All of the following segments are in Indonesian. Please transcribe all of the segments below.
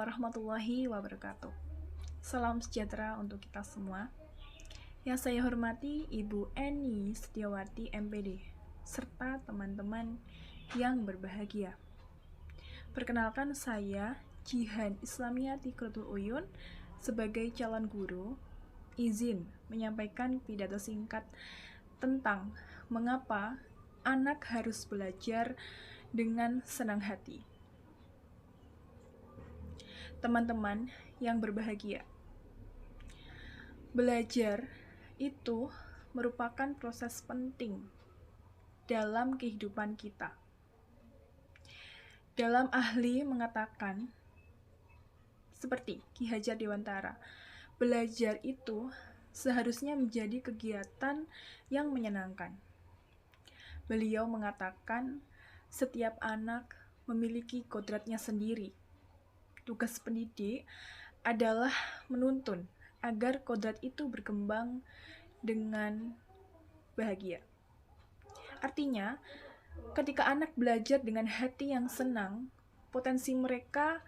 warahmatullahi wabarakatuh. Salam sejahtera untuk kita semua. Yang saya hormati Ibu Eni Setiawati MPD, serta teman-teman yang berbahagia. Perkenalkan, saya Jihan Islamiyati Qurratul Uyun sebagai calon guru izin menyampaikan pidato singkat tentang mengapa anak harus belajar dengan senang hati. Teman-teman yang berbahagia, belajar itu merupakan proses penting dalam kehidupan kita. Dalam ahli mengatakan, seperti Ki Hajar Dewantara, belajar itu seharusnya menjadi kegiatan yang menyenangkan. Beliau mengatakan, setiap anak memiliki kodratnya sendiri. Tugas pendidik adalah menuntun agar kodrat itu berkembang dengan bahagia. Artinya, ketika anak belajar dengan hati yang senang, potensi mereka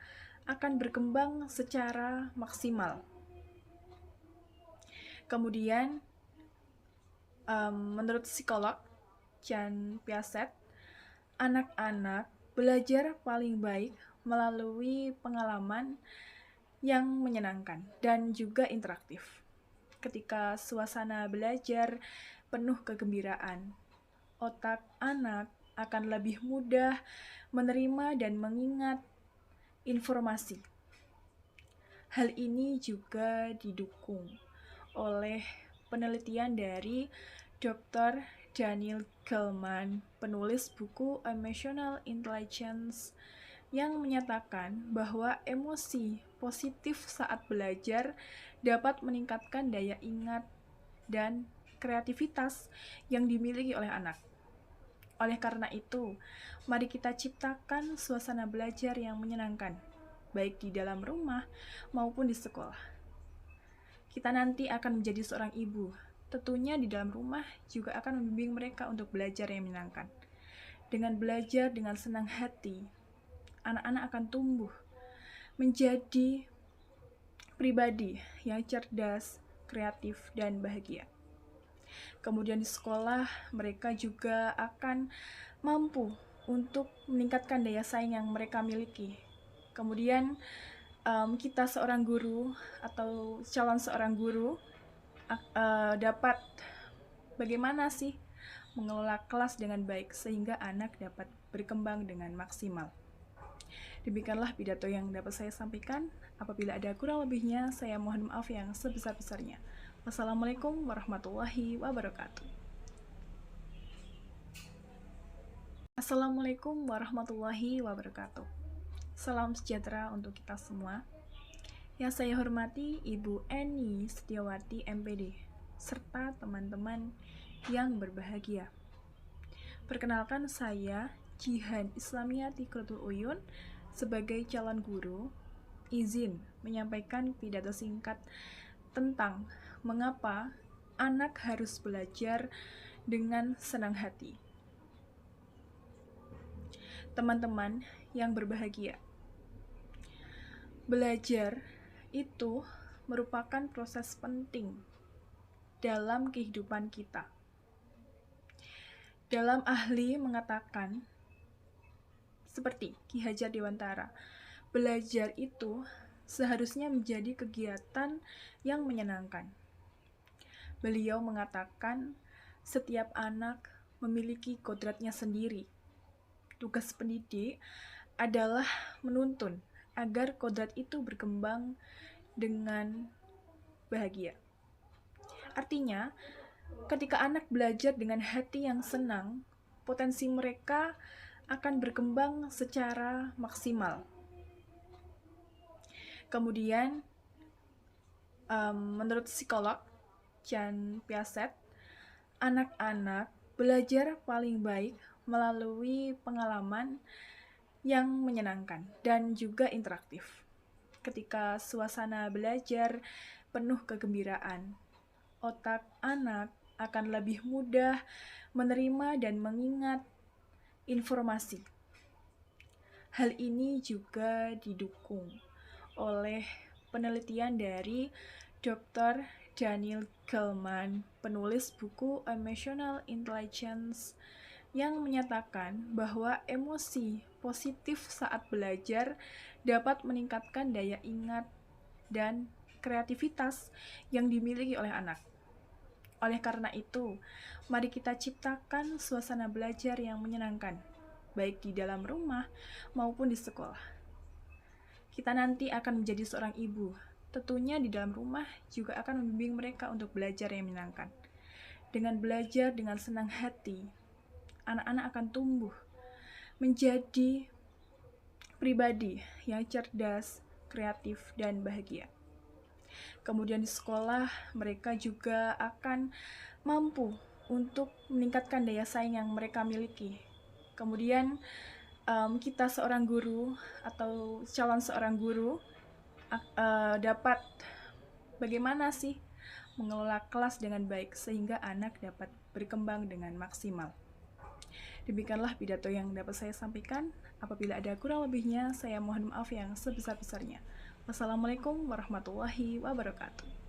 akan berkembang secara maksimal. Kemudian, menurut psikolog Jean Piaget, anak-anak belajar paling baik melalui pengalaman yang menyenangkan dan juga interaktif. Ketika suasana belajar penuh kegembiraan, otak anak akan lebih mudah menerima dan mengingat informasi. Hal ini juga didukung oleh penelitian dari Dr. Daniel Goleman, penulis buku Emotional Intelligence, yang menyatakan bahwa emosi positif saat belajar dapat meningkatkan daya ingat dan kreativitas yang dimiliki oleh anak. Oleh karena itu, mari kita ciptakan suasana belajar yang menyenangkan, baik di dalam rumah maupun di sekolah. Kita nanti akan menjadi seorang ibu. Tentunya di dalam rumah juga akan membimbing mereka untuk belajar yang menyenangkan. Dengan belajar dengan senang hati, anak-anak akan tumbuh menjadi pribadi yang cerdas, kreatif, dan bahagia. Kemudian di sekolah, mereka juga akan mampu untuk meningkatkan daya saing yang mereka miliki. Kemudian kita seorang guru atau calon seorang guru dapat bagaimana sih mengelola kelas dengan baik sehingga anak dapat berkembang dengan maksimal. Demikianlah pidato yang dapat saya sampaikan. Apabila ada kurang lebihnya, saya mohon maaf yang sebesar-besarnya. Wassalamualaikum warahmatullahi wabarakatuh. Assalamualaikum warahmatullahi wabarakatuh. Salam sejahtera untuk kita semua. Yang saya hormati Ibu Eni Setiawati MPD, serta teman-teman yang berbahagia. Perkenalkan, saya Jihan Islamiyati Qurratul Uyun sebagai calon guru izin menyampaikan pidato singkat tentang mengapa anak harus belajar dengan senang hati. Teman-teman yang berbahagia, belajar itu merupakan proses penting dalam kehidupan kita. Dalam ahli mengatakan, seperti Ki Hajar Dewantara, belajar itu seharusnya menjadi kegiatan yang menyenangkan. Beliau mengatakan, setiap anak memiliki kodratnya sendiri. Tugas pendidik adalah menuntun agar kodrat itu berkembang dengan bahagia. Artinya, ketika anak belajar dengan hati yang senang, potensi mereka akan berkembang secara maksimal. Kemudian, menurut psikolog Jean Piaget, anak-anak belajar paling baik melalui pengalaman yang menyenangkan dan juga interaktif. Ketika suasana belajar penuh kegembiraan, otak anak akan lebih mudah menerima dan mengingat informasi. Hal ini juga didukung oleh penelitian dari Dr. Daniel Goleman, penulis buku Emotional Intelligence, yang menyatakan bahwa emosi positif saat belajar dapat meningkatkan daya ingat dan kreativitas yang dimiliki oleh anak. Oleh karena itu, mari kita ciptakan suasana belajar yang menyenangkan, baik di dalam rumah maupun di sekolah. Kita nanti akan menjadi seorang ibu. Tentunya di dalam rumah juga akan membimbing mereka untuk belajar yang menyenangkan. Dengan belajar dengan senang hati, anak-anak akan tumbuh menjadi pribadi yang cerdas, kreatif, dan bahagia. Kemudian di sekolah, mereka juga akan mampu untuk meningkatkan daya saing yang mereka miliki. Kemudian kita seorang guru atau calon seorang guru dapat bagaimana sih mengelola kelas dengan baik sehingga anak dapat berkembang dengan maksimal. Demikianlah pidato yang dapat saya sampaikan. Apabila ada kurang lebihnya, saya mohon maaf yang sebesar-besarnya. Wassalamualaikum warahmatullahi wabarakatuh.